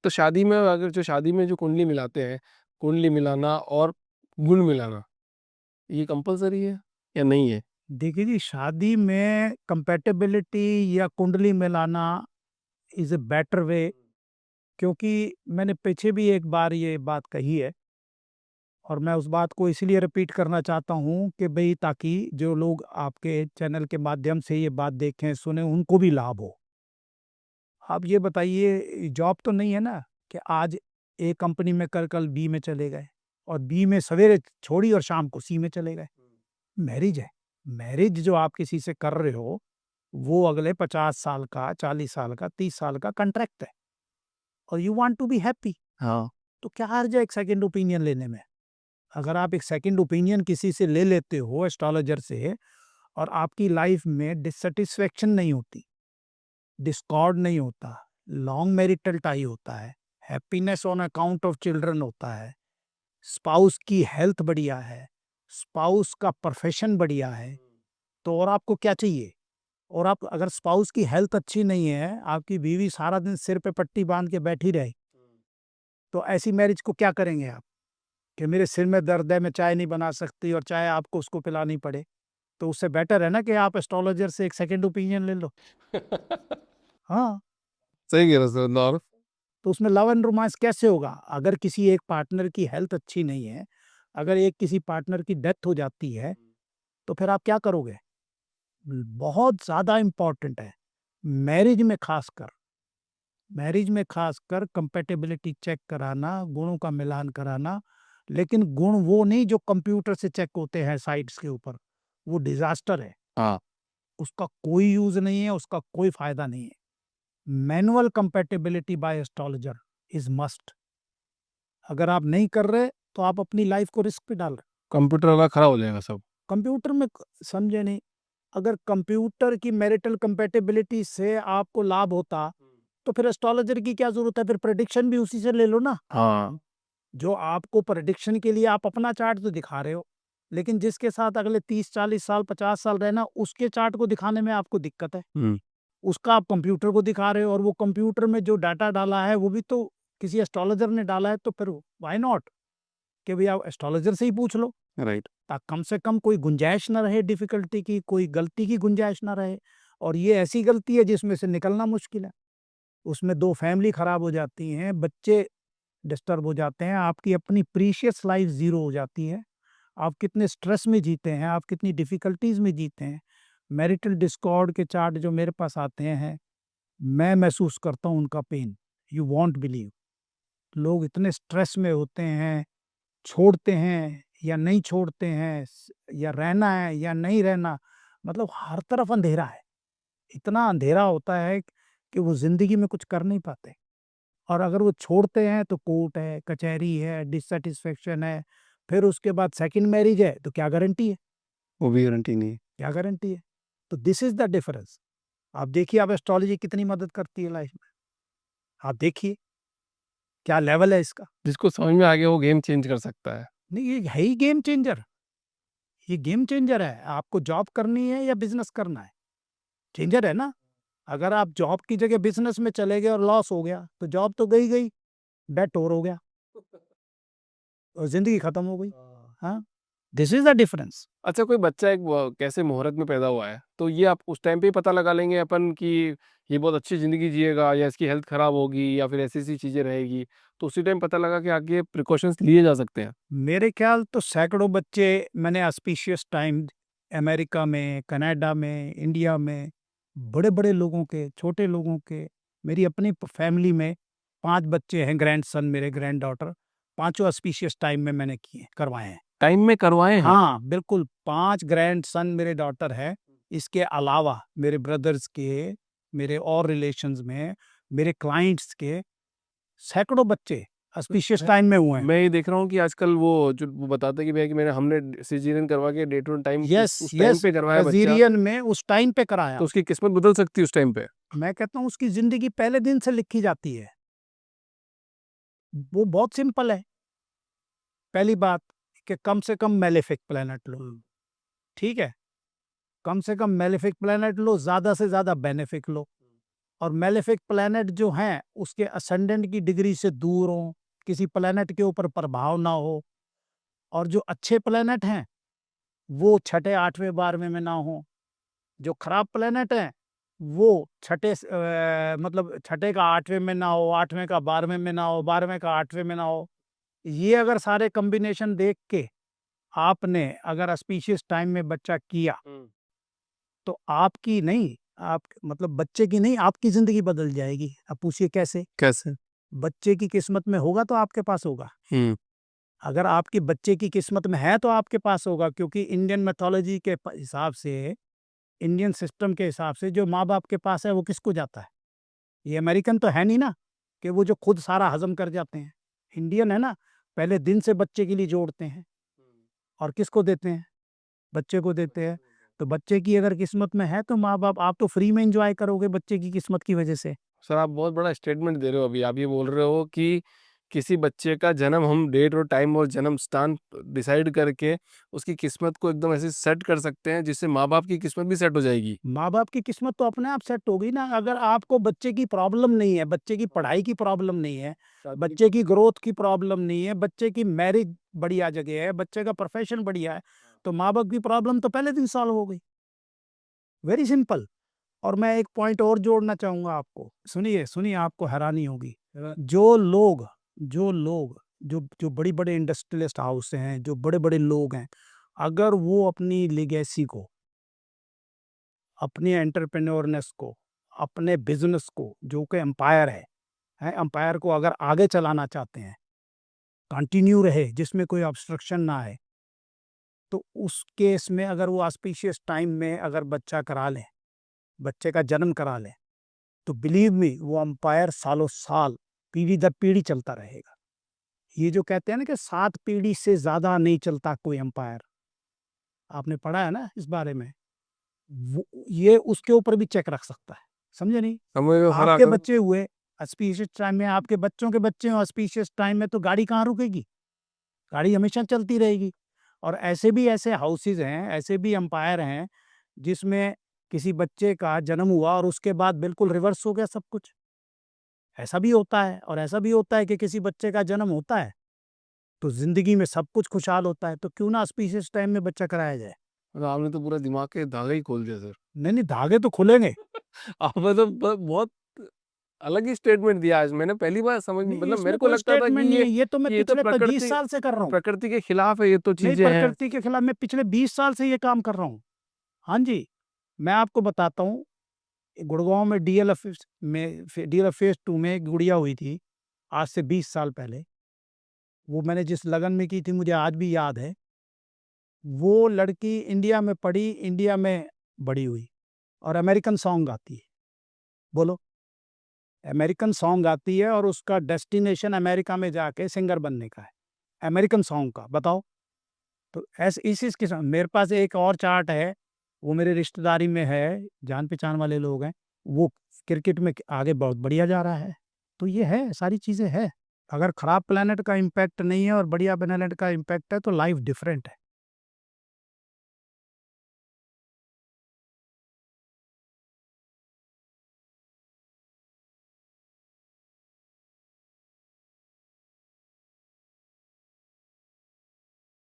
तो शादी में अगर शादी में जो कुंडली मिलाते हैं, कुंडली मिलाना और गुण मिलाना, ये कंपल्सरी है या नहीं है? देखिए जी, शादी में कंपैटिबिलिटी या कुंडली मिलाना इज़ अ बेटर वे, क्योंकि मैंने पीछे भी एक बार ये बात कही है और मैं उस बात को इसलिए रिपीट करना चाहता हूँ कि भई ताकि जो लोग आपके चैनल के माध्यम से ये बात देखें, सुनें, उनको भी लाभ हो। आप ये बताइए, जॉब तो नहीं है ना कि आज ए कंपनी में कर कल बी में चले गए और बी में सवेरे छोड़ी और शाम को सी में चले गए। मैरिज है। मैरिज जो आप किसी से कर रहे हो, वो अगले 50 साल का, 40 साल का, 30 साल का कॉन्ट्रैक्ट है और you want to be happy. हाँ। तो क्या हर्ज है एक सेकंड ओपिनियन लेने में? अगर आप एक सेकंड ओपिनियन किसी से ले लेते हो एस्ट्रोलॉजर से और आपकी लाइफ में डिससैटिस्फैक्शन नहीं होती, डिस्कॉर्ड नहीं होता, लॉन्ग मैरिटल टाई होता है, happiness on account of children होता है, स्पाउस की हेल्थ बढ़िया है, स्पाउस का प्रोफेशन बढ़िया है, तो और आपको क्या चाहिए? और आप अगर स्पाउस की हेल्थ अच्छी नहीं है, आपकी बीवी सारा दिन सिर पे पट्टी बांध के बैठी रहे, तो ऐसी मैरिज को क्या करेंगे आप? कि मेरे सिर में दर्द है, मैं चाय नहीं बना सकती और चाय आपको उसको पिलानी पड़े। तो उससे बेटर है ना कि आप एस्ट्रोलॉजर से एक सेकंड ओपिनियन ले लो। हाँ, सही कह रहे हो सर। और तो उसमें लव एंड रोमांस कैसे होगा? अगर किसी एक पार्टनर की हेल्थ अच्छी नहीं है, अगर एक किसी पार्टनर की डेथ हो जाती है, तो फिर आप क्या करोगे? बहुत ज़्यादा इम्पोर्टेंट है। मैरिज में खासकर मैरिज में खासकर कंपैटिबिलिटी चेक कराना, गुणों का मिलान कराना, लेकिन गुण वो नहीं जो कंप्यूटर से चेक होते हैं साइट्स के ऊपर, वो डिज़ास्टर है। हाँ, उसका कोई यूज़ नहीं है, उसका कोई फ़ायदा नहीं है। Manual compatibility by astrologer is must. अगर आप नहीं कर रहे, तो आप अपनी लाइफ़ को रिस्क पे डाल रहे हो। कंप्यूटर वाला खराब हो जाएगा सब। कंप्यूटर में समझे नहीं, अगर कंप्यूटर की मैरिटल कंपैटिबिलिटी से आपको लाभ होता, तो फिर एस्ट्रोलॉजर की क्या ज़रूरत है? फिर प्रेडिक्शन भी उसी से ले लो ना। हाँ। जो आपको प्रेडिक्शन के लिए आप अपना चार्ट तो दिखा रहे हो, लेकिन जिसके साथ अगले 30-40 साल, 50 साल रहना, उसके चार्ट को दिखाने में आपको दिक्कत है। हुँ। उसका आप कंप्यूटर को दिखा रहे हो और वो कंप्यूटर में जो डाटा डाला है, वो भी तो किसी एस्ट्रोलॉजर ने डाला है, तो फिर व्हाई नॉट कि भई आप एस्ट्रोलॉजर से ही पूछ लो। राइट। कम से कम कोई गुंजाइश ना रहे डिफ़िकल्टी की, कोई गलती की गुंजाइश ना रहे, और ये ऐसी गलती है जिसमें से निकलना मुश्किल है। उसमें 2 फैमिली खराब हो जाती हैं, बच्चे डिस्टर्ब हो जाते हैं, आपकी अपनी प्रीशियस लाइफ़ ज़ीरो हो जाती है। आप कितने स्ट्रेस में जीते हैं, आप कितनी डिफ़िकल्टीज़ में जीते हैं। मैरिटल डिस्कॉर्ड के चार्ट जो मेरे पास आते हैं, मैं महसूस करता हूँ उनका पेन, यू वॉन्ट बिलीव। लोग इतने स्ट्रेस में होते हैं, छोड़ते हैं या नहीं छोड़ते हैं, या रहना है या नहीं रहना, मतलब हर तरफ अंधेरा है। इतना अंधेरा होता है कि वो ज़िंदगी में कुछ कर नहीं पाते, और अगर वो छोड़ते हैं तो कोर्ट है, कचहरी है, डिससैटिस्फैक्शन है, फिर उसके बाद सेकंड मैरिज है, तो क्या गारंटी है? वो भी गारंटी नहीं है। क्या गारंटी है? तो दिस इज़ द डिफरेंस। आप देखिए, आप एस्ट्रोलॉजी कितनी मदद करती है लाइफ में। आप देखिए, क्या लेवल है इसका। जिसको समझ में आ गया वो गेम चेंज कर सकता है। नहीं, ये है ही गेम चेंजर। ये गेम चेंजर है। आपको जॉब करनी है या बिज़नेस करना है? चेंजर है ना? अगर आप जॉब की जगह बिज़नेस में चले गए और लॉस हो गया, तो जॉब तो गई गई, डेट और हो गया और ज़िंदगी खत्म हो गई। हाँ, दिस इज़ द डिफरेंस। अच्छा, कोई बच्चा एक कैसे मुहूर्त में पैदा हुआ है, तो ये आप उस टाइम पे ही पता लगा लेंगे अपन कि ये बहुत अच्छी ज़िंदगी जिएगा या इसकी हेल्थ खराब होगी या फिर ऐसी-ऐसी चीज़ें रहेगी, तो उसी टाइम पता लगा कि आगे प्रिकॉशंस लिए जा सकते हैं? मेरे ख्याल तो सैकड़ों बच्चे मैंने ऑस्पिशियस टाइम अमेरिका में, कनाडा में, इंडिया में, बड़े-बड़े लोगों के, छोटे लोगों के, मेरी अपनी फैमिली में 5 बच्चे हैं, ग्रैंडसन, मेरे ग्रैंडडॉटर, पाँचों ऑस्पिशियस टाइम में मैंने किए करवाए हैं। टाइम में करवाए हैं? हाँ, बिल्कुल 5 ग्रैंडसन मेरे डॉटर है। इसके अलावा मेरे ब्रदर्स के, मेरे और रिलेशंस में, मेरे क्लाइंट्स के सैकड़ों बच्चे ऑस्पिशियस मैं टाइम में हुए हैं। मैं ये देख रहा हूँ कि आजकल वो जो वो बताते हैं कि भैया कि हमने सिज़ेरियन करवा के डेट ऑन टाइम यस, उस टाइम यस, पे करवाया बच्चा, सिज़ेरियन में उस टाइम पे तो कराया। उसकी किस्मत बदल सकती है उस टाइम पे। मैं कहता हूँ उसकी ज़िंदगी पहले दिन से लिखी जाती है। वो बहुत सिंपल है। पहली बात कि कम से कम मेलेफिक प्लैनेट लो, ठीक है? कम से कम मेलेफिक प्लैनेट लो, ज़्यादा से ज़्यादा बेनेफिक लो, और मेलेफिक प्लैनेट जो हैं उसके असेंडेंट की डिग्री से दूर हों, किसी प्लैनेट के ऊपर प्रभाव ना हो, और जो अच्छे प्लैनेट हैं वो छठे 8वें 12वें में ना हो, जो खराब प्लैनेट हैं वो मतलब छठे का 8वें में ना हो, 8वें का 12वें में ना हो, 12वें का 8वें में ना हो। ये अगर सारे कॉम्बिनेशन देख के आपने अगर ऑस्पिशियस टाइम में बच्चा किया तो आपकी नहीं, आप मतलब बच्चे की नहीं, आपकी जिंदगी बदल जाएगी। अब पूछिए कैसे? कैसे? बच्चे की किस्मत में होगा तो आपके पास होगा। अगर आपके बच्चे की किस्मत में है तो आपके पास होगा, क्योंकि इंडियन मैथोलॉजी के हिसाब से, इंडियन सिस्टम के हिसाब से जो माँ बाप के पास है वो किसको जाता है? ये अमेरिकन तो है नहीं ना कि वो जो खुद सारा हजम कर जाते हैं। इंडियन है ना, पहले दिन से बच्चे के लिए जोड़ते हैं और किसको देते हैं? बच्चे को देते हैं। तो बच्चे की अगर किस्मत में है तो माँ बाप, आप तो फ्री में एंजॉय करोगे बच्चे की किस्मत की वजह से। सर आप बहुत बड़ा स्टेटमेंट दे रहे हो अभी। आप ये बोल रहे हो कि किसी बच्चे का जन्म हम डेट और टाइम और जन्म स्थान डिसाइड करके उसकी किस्मत को एकदम ऐसे सेट कर सकते हैं जिससे माँ बाप की किस्मत भी सेट हो जाएगी। माँ बाप की किस्मत तो अपने आप सेट होगी ना। अगर आपको बच्चे की प्रॉब्लम नहीं है, बच्चे की पढ़ाई की प्रॉब्लम नहीं है, शादी बच्चे की ग्रोथ की प्रॉब्लम नहीं है, बच्चे की मैरिज बढ़िया जगह है, बच्चे का प्रोफेशन बढ़िया है, तो माँ बाप की प्रॉब्लम तो पहले दिन सॉल्व हो गई। Very simple. और मैं एक पॉइंट और जोड़ना चाहूंगा आपको, सुनिए सुनिए, आपको हैरानी होगी। जो लोग जो जो बड़ी बड़े इंडस्ट्रियलिस्ट हाउस हैं, जो बड़े बड़े लोग हैं, अगर वो अपनी लेगेसी को, अपनी एंटरप्रेन्योरनेस को, अपने बिजनेस को, जो कि एम्पायर है, एम्पायर को अगर आगे चलाना चाहते हैं, कंटिन्यू रहे, जिसमें कोई ऑब्स्ट्रक्शन ना आए, तो उस केस में अगर वो ऑस्पिशियस टाइम में अगर बच्चा करा लें, बच्चे का जन्म करा लें, तो बिलीव मी वो अंपायर सालों साल, पीढ़ी दर पीढ़ी चलता रहेगा। ये जो कहते हैं ना कि 7 पीढ़ी से ज्यादा नहीं चलता कोई अंपायर, आपने पढ़ा है ना इस बारे में? ये उसके ऊपर भी चेक रख सकता है। समझे नहीं? हमें हर आपके आकर बच्चे हुए ऑस्पिशियस टाइम में, आपके बच्चों के बच्चे हो ऑस्पिशियस टाइम में, तो गाड़ी कहाँ रुकेगी? गाड़ी हमेशा चलती रहेगी। और ऐसे हाउसेज हैं, ऐसे भी अंपायर हैं जिसमें किसी बच्चे का जन्म हुआ और उसके बाद बिल्कुल रिवर्स हो गया सब कुछ। ऐसा भी होता है। और ऐसा भी होता है कि किसी बच्चे का जन्म होता है तो जिंदगी में सब कुछ खुशहाल होता है। तो क्यों ना ऑस्पिशियस टाइम में बच्चा कराया जाए? मतलब आपने तो पूरा दिमाग के धागे ही खोल दिया सर। नहीं नहीं, धागे तो खुलेंगे। आपने तो बहुत अलग ही स्टेटमेंट दिया आज। मैंने पहली बार समझ, नहीं, मतलब इसमें मेरे को कोई लगता था कि स्टेटमेंट नहीं है, ये तो मैं ये तो पिछले 20 साल से कर रहा हूँ। प्रकृति के खिलाफ है, ये तो नहीं, चीजें हैं। प्रकृति के खिलाफ मैं पिछले 20 साल से ये काम कर रहा हूँ। हाँ जी, मैं आपको बताता हूँ। गुड़गांव में डीएलएफ फेज 2 में एक गुड़िया हुई थी आज से 20 साल पहले। वो मैंने जिस लगन में की थी मुझे आज भी याद है। वो लड़की इंडिया में पढ़ी, इंडिया में बड़ी हुई और अमेरिकन सॉन्ग गाती है। बोलो, अमेरिकन सॉन्ग गाती है और उसका डेस्टिनेशन अमेरिका में जाके सिंगर बनने का है, अमेरिकन सॉन्ग का। बताओ। तो ऐसे इस चीज़ के साथ मेरे पास एक और चार्ट है, वो मेरे रिश्तेदारी में है, जान पहचान वाले लोग हैं, वो क्रिकेट में आगे बहुत बढ़िया जा रहा है। तो ये है, सारी चीज़ें हैं। अगर खराब प्लेनेट का इम्पैक्ट नहीं है और बढ़िया प्लेनेट का इम्पैक्ट है तो लाइफ डिफरेंट है।